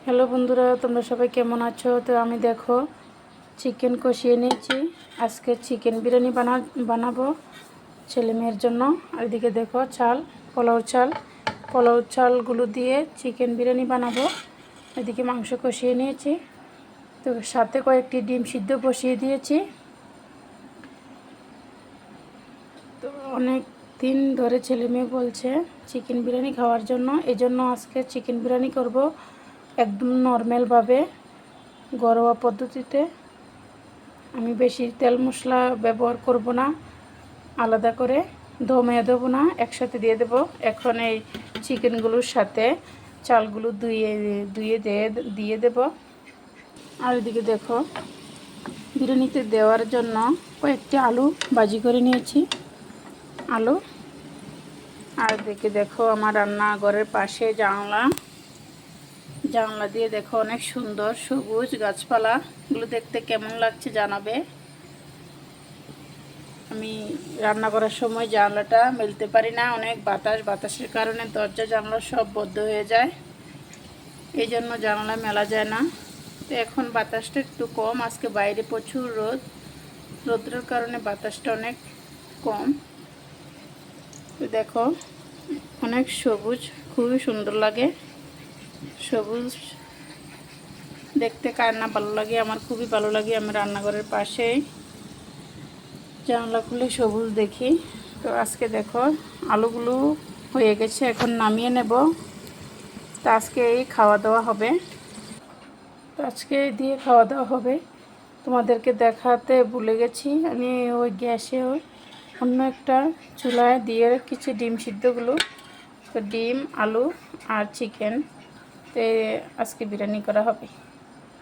Hello বন্ধুরা, তোমরা সবাই কেমন আছো? তো আমি দেখো চিকেন কষিয়ে নিয়েছি। আজকে চিকেন বিরিয়ানি বানাবো ছেলে মেয়ের জন্য। আর এদিকে দেখো পোলাও চালগুলো দিয়ে চিকেন বিরিয়ানি বানাবো। এদিকে মাংস কষিয়ে নিয়েছি, তো সাথে কয়েকটি ডিম সিদ্ধ বসিয়ে দিয়েছি। তো অনেক দিন ধরে ছেলে মেয়ে বলছে চিকেন বিরিয়ানি খাওয়ার জন্য, এই জন্য আজকে চিকেন বিরিয়ানি করব একদম নর্মালভাবে, ঘরোয়া পদ্ধতিতে। আমি বেশি তেল মশলা ব্যবহার করব না, আলাদা করে দমে দেবো না, একসাথে দিয়ে দেব। এখন এই চিকেনগুলোর সাথে চালগুলো ধুয়ে দিয়ে দেব। আর এদিকে দেখো বিরিয়ানিতে দেওয়ার জন্য কয়েকটি আলু ভাজি করে নিয়েছি, আলু। আর এদিকে দেখো আমার রান্নাঘরের পাশে জানলা দিয়ে দেখো অনেক সুন্দর সবুজ গাছপালাগুলো দেখতে কেমন লাগছে জানাবে। আমি রান্না করার সময় জানলাটা মেলতে পারি না, অনেক বাতাসের কারণে দরজা জানলা সব বন্ধ হয়ে যায়, এই জন্য জানলা মেলা যায় না। তো এখন বাতাসটা একটু কম, আজকে বাইরে প্রচুর রোদ্রের কারণে বাতাসটা অনেক কম। তো দেখো অনেক সবুজ, খুবই সুন্দর লাগে। সবুজ দেখতে কার না ভালো লাগে, আমার খুবই ভালো লাগে। আমি রান্নাঘরের পাশেই জানলা খুলে সবুজ দেখি। তো আজকে দেখো আলুগুলো হয়ে গেছে, এখন নামিয়ে নেব। তো আজকে এই খাওয়া দাওয়া হবে, তোমাদেরকে দেখাতে ভুলে গেছি। আমি ওই গ্যাসে অন্য একটা চুলায় দিয়ে রেখেছি ডিম সিদ্ধগুলো। তো ডিম, আলু আর চিকেন, তো আজকে বিরিয়ানি করা হবে।